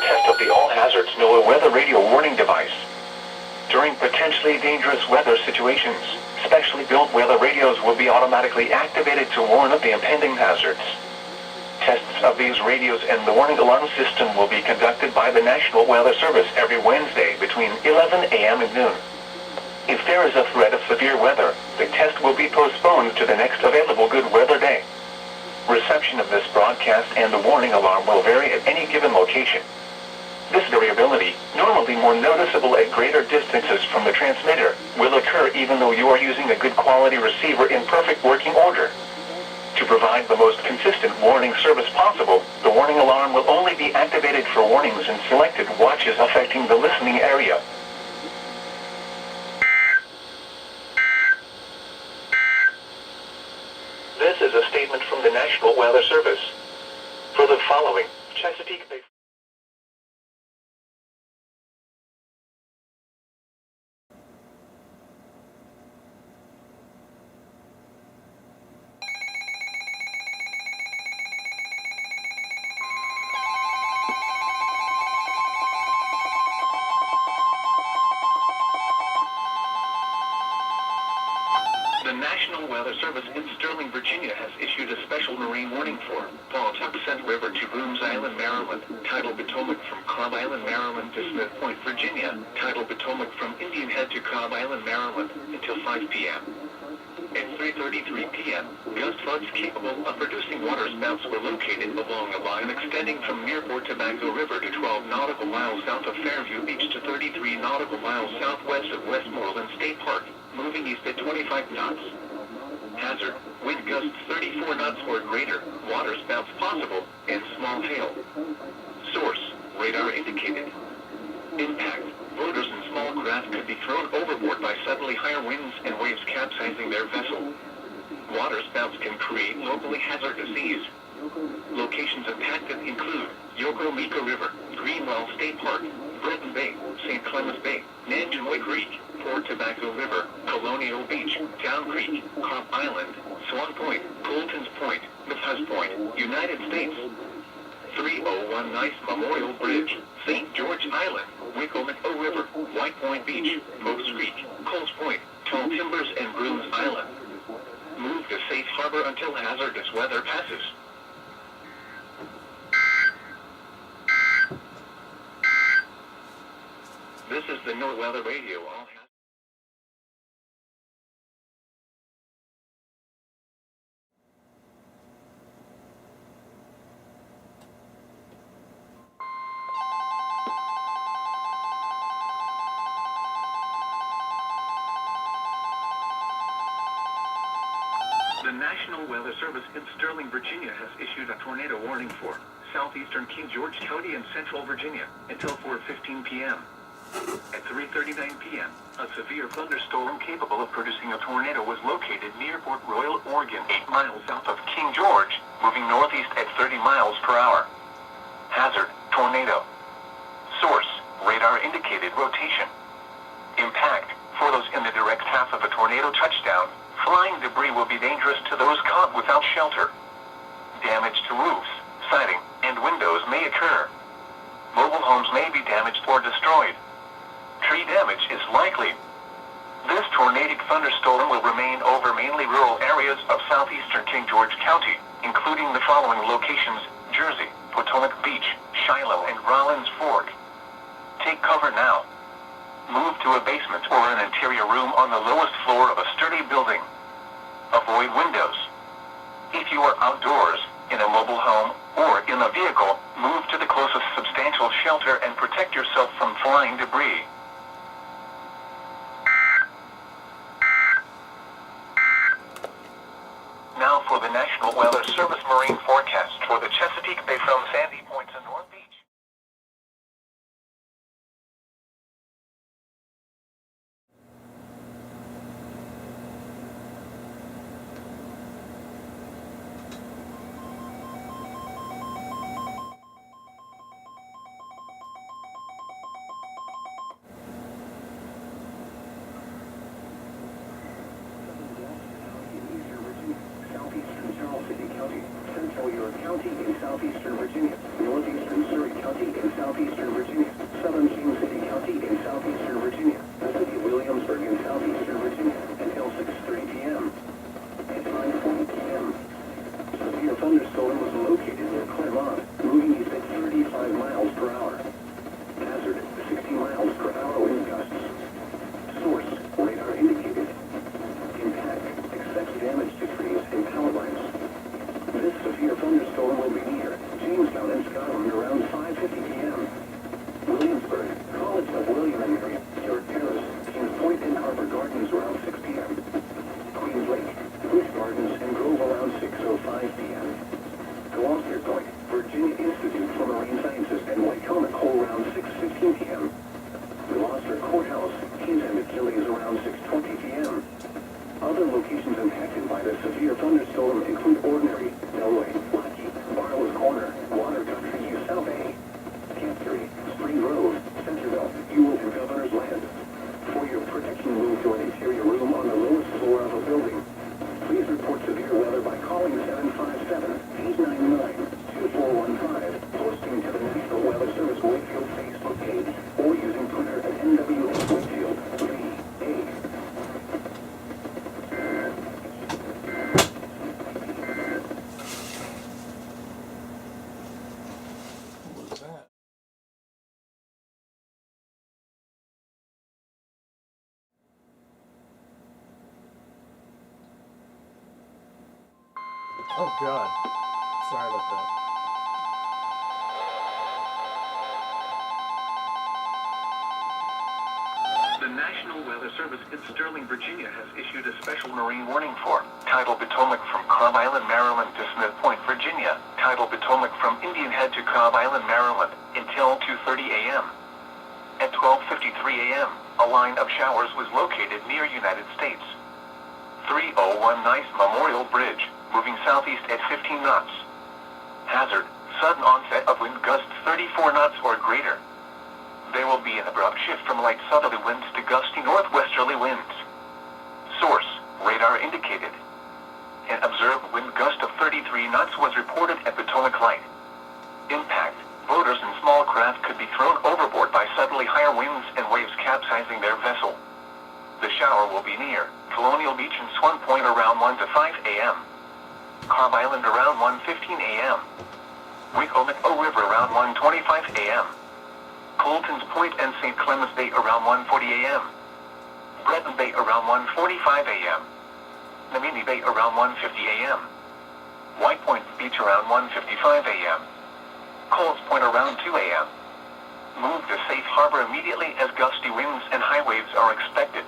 test of the All Hazards NOAA Weather Radio Warning device. During potentially dangerous weather situations, specially built weather radios will be automatically activated to warn of the impending hazards. Tests of these radios and the warning alarm system will be conducted by the National Weather Service every Wednesday between 11 a.m. and noon. If there is a threat of severe weather, the test will be postponed to the next available good weather day. Reception of this broadcast and the warning alarm will vary at any given location. This variability, normally more noticeable at greater distances from the transmitter, will occur even though you are using a good quality receiver in perfect working order. To provide the most consistent warning service possible, the warning alarm will only be activated for warnings in selected watches affecting the listening area. This is a statement from the National Weather Service. For the following, Chesapeake Bay. The National Weather Service in Sterling, Virginia has issued a special marine warning for Potomac River to Brooms Island, Maryland, Tidal Potomac from Cobb Island, Maryland to Smith Point, Virginia, Tidal Potomac from Indian Head to Cobb Island, Maryland, until 5 p.m. At 3:33 p.m., gust floods capable of producing waterspouts were located along a line extending from near Potomac River to 12 nautical miles south of Fairview Beach to 33 nautical miles southwest of Westmoreland State Park, moving east at 25 knots. Hazard, wind gusts 34 knots or greater, waterspouts possible, and small hail. Source, radar indicated. Impact, boaters and small craft could be thrown overboard by suddenly higher winds and waves capsizing their vessel. Waterspouts can create locally hazardous seas. Locations impacted include Yokosuka River, Greenwell State Park, Britton Bay, St. Clements Bay, Nantucket Creek, Port Tobacco River, Colonial Beach, Town Creek, Cobb Island, Swan Point, Colton's Point, Methus Point, United States. 301 Nice Memorial Bridge, St. George Island, Wicomico River, White Point Beach, Post Creek, Coles Point, Tall Timbers and Brooms Island. Move to safe harbor until hazardous weather passes. This is the NOAA Weather Radio. The National Weather Service in Sterling, Virginia has issued a tornado warning for southeastern King George County and central Virginia until 4:15 p.m. At 3:39 p.m., a severe thunderstorm capable of producing a tornado was located near Port Royal, Oregon, 8 miles south of King George, moving northeast at 30 miles per hour. Hazard, tornado. Source, radar indicated rotation. Impact, for those in the direct path of a tornado touchdown, flying debris will be dangerous to those caught without shelter. Damage to roofs, siding, and windows may occur. Mobile homes may be damaged or destroyed. Tree damage is likely. This tornadic thunderstorm will remain over mainly rural areas of southeastern King George County, including the following locations: Jersey, Potomac Beach, Shiloh, and Rollins Fork. Take cover now. Move to a basement or an interior room on the lowest floor of a sturdy building. Avoid windows. If you are outdoors, in a mobile home, or in a vehicle, move to the closest substantial shelter and protect yourself from flying debris. Now for the National Weather Service Marine Forecast for the Chesapeake Bay from Sandy Point to North Beach. Central York County in southeastern Virginia, northeastern Surrey County in southeastern westerlies around 6:20 p.m. Other locations impacted by the severe thunderstorm include Ordinary, Delray, Lackey, Barlow's Corner, Water Country, South A, Camp 3, Spring Grove, Centerville, Ewell, and Governor's Land. For your protection, move to an interior room on the lowest floor of a building. Please report severe weather by calling 757-899-2415, posting to the National Weather Service Wakefield Facebook page, or using Twitter at NWS Wakefield 3A. What was that? Oh God. Sorry about that. The National Weather Service in Sterling, Virginia has issued a special marine warning for Tidal Potomac from Cobb Island, Maryland to Smith Point, Virginia. Tidal Potomac from Indian Head to Cobb Island, Maryland until 2:30 a.m. At 12:53 a.m., a line of showers was located near United States 301 Nice Memorial Bridge, moving southeast at 15 knots. Hazard, sudden onset of wind gusts 34 knots or greater. There will be an abrupt shift from light southerly winds to gusty northwesterly winds. Source, radar indicated. An observed wind gust of 33 knots was reported at Potomac Light. Impact, boaters and small craft could be thrown overboard by suddenly higher winds and waves capsizing their vessel. The shower will be near Colonial Beach and Swan Point around 1 to 5 a.m. Cobb Island around 1:15 a.m. Potomac River around 1:25 a.m. Colton's Point and St. Clements Bay around 1:40 a.m. Breton Bay around 1:45 a.m. Namini Bay around 1:50 a.m. White Point Beach around 1:55 a.m. Coles Point around 2 a.m. Move to safe harbor immediately as gusty winds and high waves are expected.